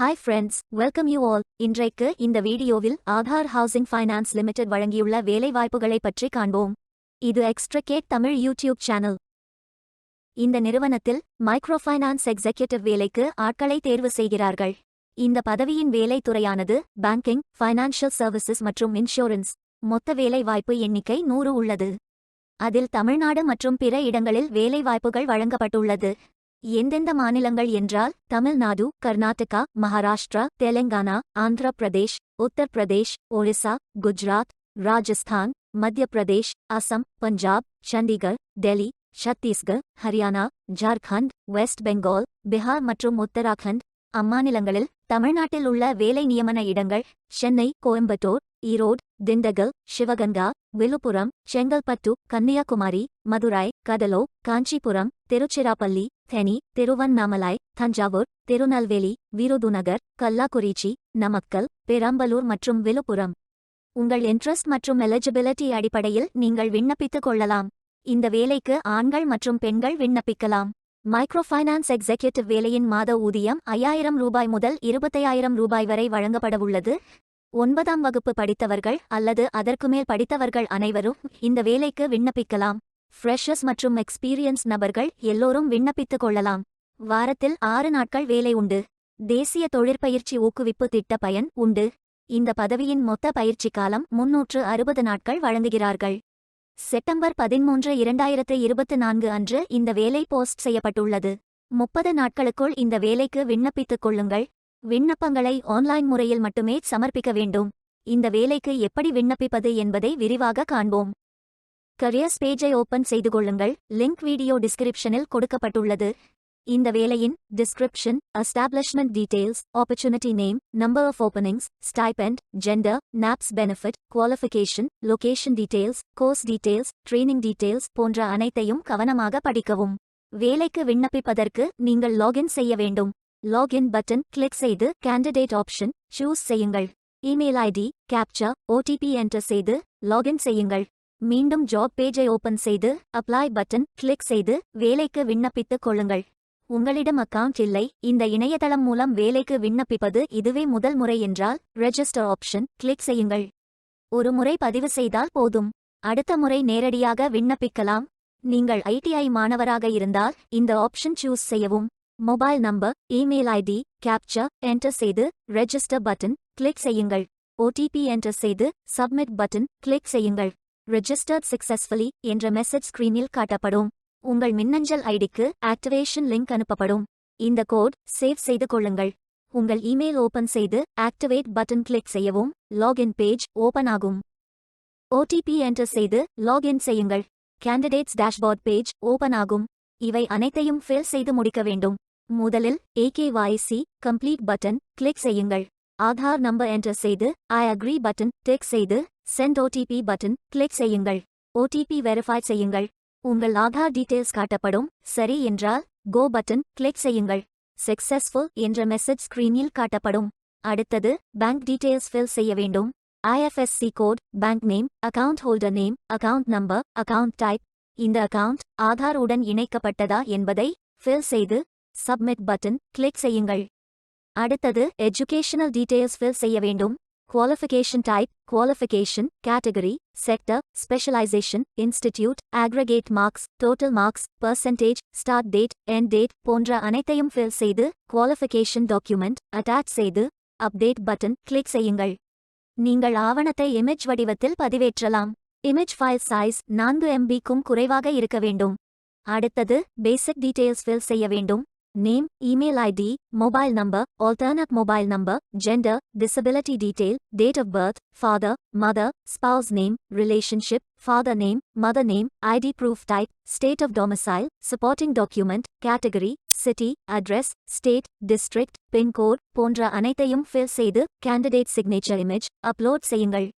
Hi friends, welcome you all. இன்றைக்கு இந்த வீடியோவில் ஆதார் ஹவுசிங் ஃபைனான்ஸ் லிமிடெட் வழங்கியுள்ள வேலைவாய்ப்புகளை பற்றி காண்போம். இது எக்ஸ்ட்ரகேட் தமிழ் யூடியூப் சேனல். இந்த நிறுவனத்தில் மைக்ரோ ஃபைனான்ஸ் எக்ஸிக்யூட்டிவ் வேலைக்கு ஆட்களை தேர்வு செய்கிறார்கள். இந்த பதவியின் வேலை துறையானது பேங்கிங், ஃபைனான்ஷியல் சர்வீசஸ் மற்றும் இன்சூரன்ஸ். மொத்த வேலைவாய்ப்பு எண்ணிக்கை 100 உள்ளது. அதில் தமிழ்நாடு மற்றும் பிற இடங்களில் வேலைவாய்ப்புகள் வழங்கப்பட்டுள்ளது. எந்தெந்த மாநிலங்கள் என்றால் தமிழ்நாடு, கர்நாடகா, மகாராஷ்டிரா, தெலங்கானா, ஆந்திர பிரதேஷ், உத்தர் பிரதேஷ், ஒரிசா, குஜராத், ராஜஸ்தான், மத்திய பிரதேஷ், அசம், பஞ்சாப், சண்டிகர், டெல்லி, சத்தீஸ்கர், ஹரியானா, ஜார்க்கண்ட், வெஸ்ட் பெங்கால், பிகார் மற்றும் உத்தராகண்ட். அம்மாநிலங்களில் தமிழ்நாட்டில் உள்ள வேலை நியமன இடங்கள் சென்னை, கோயம்புத்தூர், ஈரோடு, திண்டுக்கல், சிவகங்கா, விழுப்புரம், செங்கல்பட்டு, கன்னியாகுமரி, மதுரை, கடலூர், காஞ்சிபுரம், திருச்சிராப்பள்ளி, தேனி, திருவண்ணாமலை, தஞ்சாவூர், திருநெல்வேலி, விருதுநகர், கள்ளக்குறிச்சி, நாமக்கல், பெரம்பலூர் மற்றும் விழுப்புரம். உங்கள் இன்ட்ரெஸ்ட் மற்றும் எலிஜிபிலிட்டி அடிப்படையில் நீங்கள் விண்ணப்பித்துக் கொள்ளலாம். இந்த வேலைக்கு ஆண்கள் மற்றும் பெண்கள் விண்ணப்பிக்கலாம். மைக்ரோ ஃபைனான்ஸ் எக்ஸிக்யூட்டிவ் வேலையின் மாத ஊதியம் 5000 ரூபாய் முதல் 25000 ரூபாய் வரை வழங்கப்படவுள்ளது. 9ஆம் வகுப்பு படித்தவர்கள் அல்லது அதற்கு மேல் படித்தவர்கள் அனைவரும் இந்த வேலைக்கு விண்ணப்பிக்கலாம். ஃப்ரெஷர்ஸ் மற்றும் எக்ஸ்பீரியன்ஸ் நபர்கள் எல்லோரும் விண்ணப்பித்துக் கொள்ளலாம். வாரத்தில் 6 நாட்கள் வேலை உண்டு. தேசிய தொழிற்பயிற்சி ஊக்குவிப்பு திட்ட பயன் உண்டு. இந்த பதவியின் மொத்த பயிற்சி காலம் 360 நாட்கள் வழங்குகிறார்கள். செப்டம்பர் 13, 2024 அன்று இந்த வேலை போஸ்ட் செய்யப்பட்டுள்ளது. 30 நாட்களுக்குள் இந்த வேலைக்கு விண்ணப்பித்துக் கொள்ளுங்கள். விண்ணப்பங்களை ஆன்லைன் முறையில் மட்டுமே சமர்ப்பிக்க வேண்டும். இந்த வேலைக்கு எப்படி விண்ணப்பிப்பது என்பதை விரிவாக காண்போம். கரியர்ஸ் பேஜை ஓபன் செய்து கொள்ளுங்கள். லிங்க் வீடியோ டிஸ்கிரிப்ஷனில் கொடுக்கப்பட்டுள்ளது. இந்த வேலையின் description, establishment details, opportunity name, number of openings, stipend, gender, NAPS benefit, qualification, location details, course details, training details போன்ற அனைத்தையும் கவனமாக படிக்கவும். வேலைக்கு விண்ணப்பிப்பதற்கு நீங்கள் லாகின் செய்ய வேண்டும். லாகின் பட்டன் கிளிக் செய்து கேண்டிடேட் ஆப்ஷன் சூஸ் செய்யுங்கள். Email ID, captcha, OTP enter செய்து லாகின் செய்யுங்கள். மீண்டும் ஜாப் பேஜை ஓபன் செய்து அப்ளை பட்டன் கிளிக் செய்து வேலைக்கு விண்ணப்பித்துக் கொள்ளுங்கள். உங்களிடம் அக்கவுண்ட் இல்லை, இந்த இணையதளம் மூலம் வேலைக்கு விண்ணப்பிப்பது இதுவே முதல் முறை என்றால் ரெஜிஸ்டர் ஆப்ஷன் கிளிக் செய்யுங்கள். ஒரு முறை பதிவு செய்தால் போதும். அடுத்த முறை நேரடியாக விண்ணப்பிக்கலாம். நீங்கள் ஐடிஐ மாணவராக இருந்தால் இந்த ஆப்ஷன் சூஸ் செய்யவும். Mobile number, email ID, captcha enter செய்து ரெஜிஸ்டர் பட்டன் கிளிக் செய்யுங்கள். ஓடிபி என்டர் செய்து சப்மிட் பட்டன் கிளிக் செய்யுங்கள். ரெஜிஸ்டர்ட் சக்சஸ்ஃபுல்லி என்ற மெசேஜ் ஸ்கிரீனில் காட்டப்படும். உங்கள் மின்னஞ்சல் ஐடிக்கு ஆக்டிவேஷன் லிங்க் அனுப்பப்படும். இந்த கோட் சேவ் செய்து கொள்ளுங்கள். உங்கள் இமெயில் ஓபன் செய்து ஆக்டிவேட் பட்டன் கிளிக் செய்யவும். லாகின் பேஜ் ஓபன் ஆகும். ஓடிபி என்டர் செய்து லாகின் செய்யுங்கள். கேண்டிடேட்ஸ் டேஷ்போர்ட் பேஜ் ஓபன் ஆகும். இவை அனைத்தையும் ஃபில் செய்து முடிக்க வேண்டும். முதலில் AKYC கம்ப்ளீட் பட்டன் கிளிக் செய்யுங்கள். ஆதார் நம்பர் என்டர் செய்து ஐ அக்ரி பட்டன் டிக் செய்து சென்ட் ஓடிபி பட்டன் கிளிக் செய்யுங்கள். ஓடிபி வெரிஃபை செய்யுங்கள். உங்கள் ஆதார் டீடைல்ஸ் காட்டப்படும். சரி என்றால் கோ பட்டன் கிளிக் செய்யுங்கள். சக்சஸ்ஃபுல் என்ற மெசேஜ் ஸ்கிரீனில் காட்டப்படும். அடுத்தது பேங்க் டீடைல்ஸ் ஃபில் செய்ய வேண்டும். IFSC code, bank name, account holder name, account number, account type. இந்த அக்கவுண்ட் ஆதார் உடன் இணைக்கப்பட்டதா என்பதை ஃபில் செய்து சப்மிட் பட்டன் கிளிக் செய்யுங்கள். அடுத்தது எஜுகேஷனல் டீடைல்ஸ் ஃபில் செய்ய வேண்டும். Qualification type, qualification, category, sector, specialisation, institute, aggregate marks, total marks, percentage, start date, end date போன்ற அனைத்தையும் ஃபில் செய்து குவாலிஃபிகேஷன் டாக்குமெண்ட் அட்டாச் செய்து அப்டேட் பட்டன் கிளிக் செய்யுங்கள். நீங்கள் ஆவணத்தை இமேஜ் வடிவத்தில் பதிவேற்றலாம். இமேஜ் ஃபைல் சைஸ் 4 MB-க்கும் குறைவாக இருக்க வேண்டும். அடுத்தது பேசிக் டீடைல்ஸ் ஃபில் செய்ய வேண்டும். Name, email ID, mobile number, alternate mobile number, gender, disability detail, date of birth, father, mother, spouse name, relationship, father name, mother name, ID proof type, state of domicile, supporting document, category, city, address, state, district, pincode போன்ற அனைத்தையும் fill செய்து candidate signature image upload செய்யுங்கள்.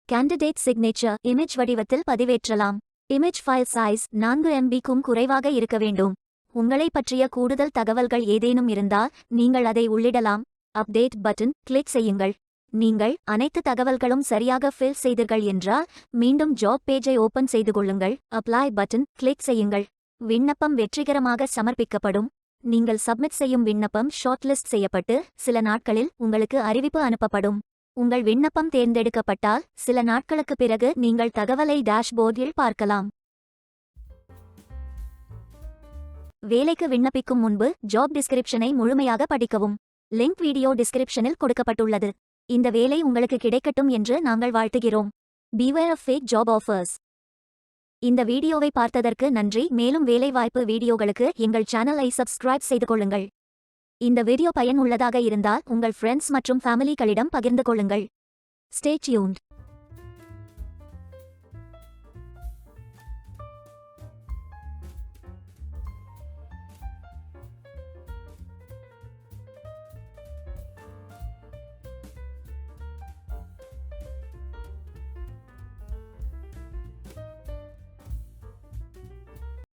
Candidate signature image வடிவத்தில் பதிவேற்றலாம். Image file size 4 MB-க்கும் குறைவாக இருக்க வேண்டும். உங்களை பற்றிய கூடுதல் தகவல்கள் ஏதேனும் இருந்தால் நீங்கள் அதை உள்ளிடலாம். அப்டேட் பட்டன் கிளிக் செய்யுங்கள். நீங்கள் அனைத்து தகவல்களும் சரியாக ஃபில் செய்தீர்கள் என்றால் மீண்டும் ஜாப் பேஜை ஓபன் செய்து கொள்ளுங்கள். அப்ளை பட்டன் கிளிக் செய்யுங்கள். விண்ணப்பம் வெற்றிகரமாக சமர்ப்பிக்கப்படும். நீங்கள் சப்மிட் செய்யும் விண்ணப்பம் ஷார்ட்லிஸ்ட் செய்யப்பட்டு சில நாட்களில் உங்களுக்கு அறிவிப்பு அனுப்பப்படும். உங்கள் விண்ணப்பம் தேர்ந்தெடுக்கப்பட்டால் சில நாட்களுக்குப் பிறகு நீங்கள் தகவலை டேஷ்போர்டில் பார்க்கலாம். வேலைக்கு விண்ணப்பிக்கும் முன்பு ஜாப் டிஸ்கிரிப்ஷனை முழுமையாக படிக்கவும். லிங்க் வீடியோ டிஸ்கிரிப்ஷனில் கொடுக்கப்பட்டுள்ளது. இந்த வேலை உங்களுக்கு கிடைக்கட்டும் என்று நாங்கள் வாழ்த்துகிறோம். Beware of fake job offers. இந்த வீடியோவை பார்த்ததற்கு நன்றி. மேலும் வேலைவாய்ப்பு வீடியோகளுக்கு எங்கள் சேனலை சப்ஸ்கிரைப் செய்து கொள்ளுங்கள். இந்த வீடியோ பயனுள்ளதாக இருந்தால் உங்கள் ஃப்ரெண்ட்ஸ் மற்றும் ஃபேமிலிகளிடம் பகிர்ந்து கொள்ளுங்கள். Stay tuned.